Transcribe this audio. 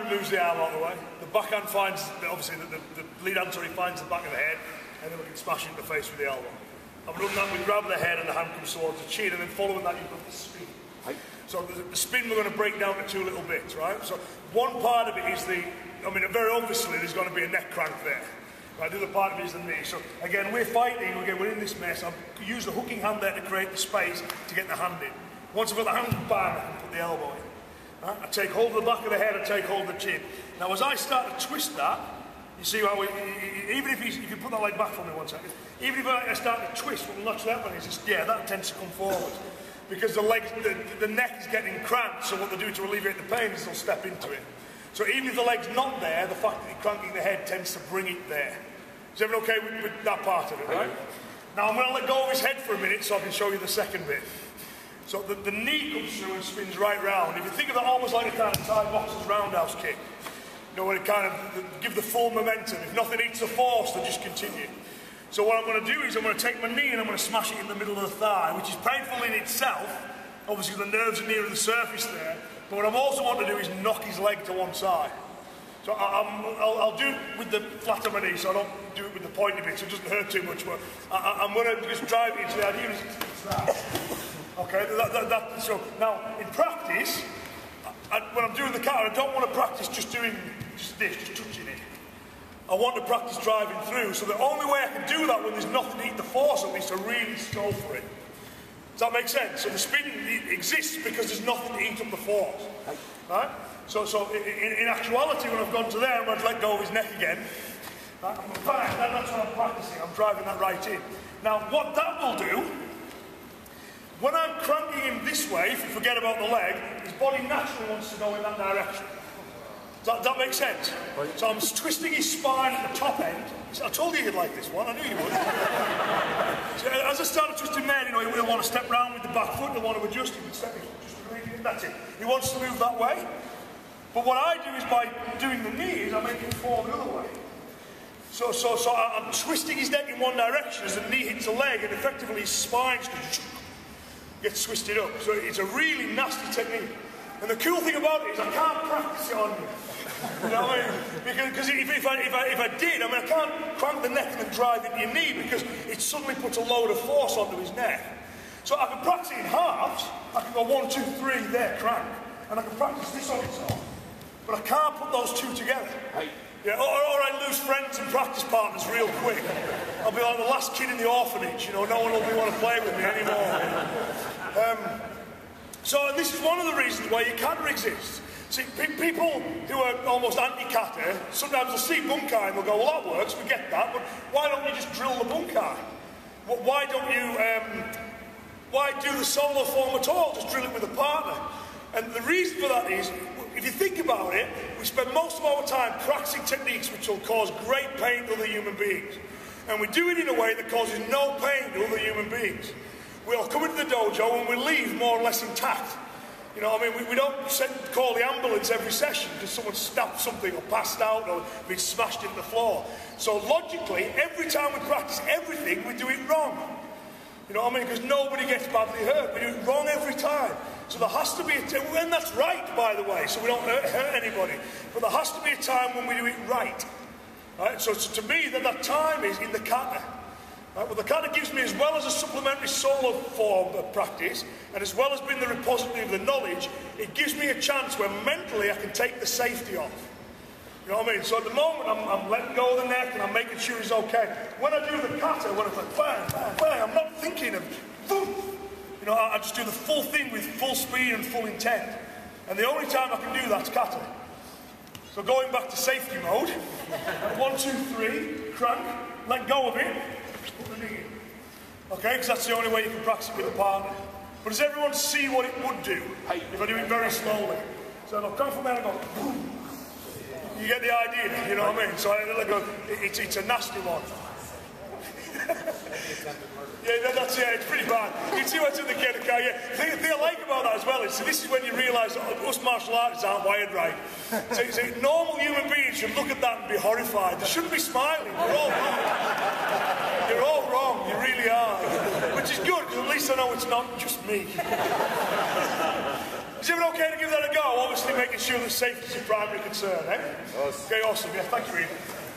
moves the arm out of the way. The backhand finds, obviously, the lead hand finds the back of the head, and then we can smash it in the face with the elbow. And we've done that, we grab the head and the hand comes towards the chin, and then following that, you've got the spin. So the spin we're going to break down to 2 little bits, right? So one part of it is very obviously there's going to be a neck crank there. Right, the other part of it is the knee. So again, we're fighting, we're in this mess. I've used the hooking hand there to create the space to get the hand in. Once I've got the hand, bang, I can put the elbow in. Right? I take hold of the back of the head, I take hold of the chin. Now as I start to twist that, you see how even if you put that leg back for me 1 second, even if I start to twist, what will naturally happen is just, that tends to come forward. Because the neck is getting cramped, so what they do to alleviate the pain is they'll step into it. So even if the leg's not there, the fact that you're cranking the head tends to bring it there. Is everyone okay with that part of it, right? Now I'm going to let go of his head for a minute so I can show you the second bit. So the knee comes through and spins right round. If you think of it almost like a kind of Thai boxer's roundhouse kick, where it kind of give the full momentum. If nothing eats the force, they just continue. So what I'm going to do is I'm going to take my knee and I'm going to smash it in the middle of the thigh, which is painful in itself. Obviously the nerves are nearer the surface there. But what I'm also want to do is knock his leg to one side. So I'll do it with the flat on my knee, so I don't do it with the pointy bit, so it doesn't hurt too much. But I'm going to just drive it into the idea is it's that. Okay, so now in practice, when I'm doing the kata, I don't want to practice just doing just touching it. I want to practice driving through, so the only way I can do that when there's nothing to eat the force of is to really go for it. Does that make sense? So the spin exists because there's nothing to eat up the force. Right? So in actuality, when I've gone to there, I'm going to let go of his neck again. Right? I'm going to bang, that's what I'm practicing. I'm driving that right in. Now, what that will do, when I'm cranking him this way, if you forget about the leg, his body naturally wants to go in that direction. Does that make sense? So I'm twisting his spine at the top end. I told you you'd like this one, I knew you would. So as I started twisting there, he'll want to step round with the back foot, he'll want to adjust, he can step in, that's it. He wants to move that way. But what I do is by doing the knees, I make him fall the other way. So I'm twisting his neck in one direction as the knee hits the leg, and effectively his spine gets twisted up. So it's a really nasty technique. And the cool thing about it is I can't practice it on you. You know what I mean? Because if I did, I can't crank the neck and then drive into your knee because it suddenly puts a load of force onto his neck. So I can practice it in halves. I can go 1, 2, 3, there, crank. And I can practice this on its own. But I can't put those two together. Yeah, or I lose friends and practice partners real quick. I'll be like the last kid in the orphanage, no one will want to play with me anymore. So this is one of the reasons why you can't resist. See, people who are almost anti-kata, sometimes they'll see bunkai and they'll go, well, that works, we get that, but why don't you just drill the bunkai? Why don't you, why do the solo form at all? Just drill it with a partner. And the reason for that is, if you think about it, we spend most of our time practicing techniques which will cause great pain to other human beings. And we do it in a way that causes no pain to other human beings. We'll come into the dojo and we leave more or less intact. You know, we don't call the ambulance every session because someone snapped something or passed out or been smashed into the floor. So logically, every time we practice everything, we do it wrong. You know what I mean? Because nobody gets badly hurt. We do it wrong every time. So there has to be a time, and that's right, by the way, so we don't hurt anybody. But there has to be a time when we do it right. Right? So to me, that time is in the kata. Right? Well, the kata gives me, as well as a supplementary solo form of practice, and as well as being the repository of the knowledge, it gives me a chance where mentally I can take the safety off. You know what I mean? So at the moment, I'm letting go of the neck and I'm making sure he's okay. When I do the kata, when it's like bang, bang, bang, I'm not thinking of boom. You know, I just do the full thing with full speed and full intent. And the only time I can do that's kata. So going back to safety mode, 1, 2, 3, crank, let go of it, put the knee in. Okay, because that's the only way you can practice it with a partner. But does everyone see what it would do if I do it very slowly? So I'll come from there and go, boom. You get the idea, you know what I mean? So I go, it's a nasty one. Yeah, it's pretty bad. You can see what's in the Gankaku. Yeah. The thing I like about that as well is, so this is when you realise us martial artists aren't wired right. So normal human beings should look at that and be horrified. They shouldn't be smiling. You're all wrong. You're all wrong. You really are. Which is good, because at least I know it's not just me. Is it okay to give that a go? Obviously making sure that safety is your primary concern, eh? Yes. Okay, awesome. Yeah, thank you, Iain.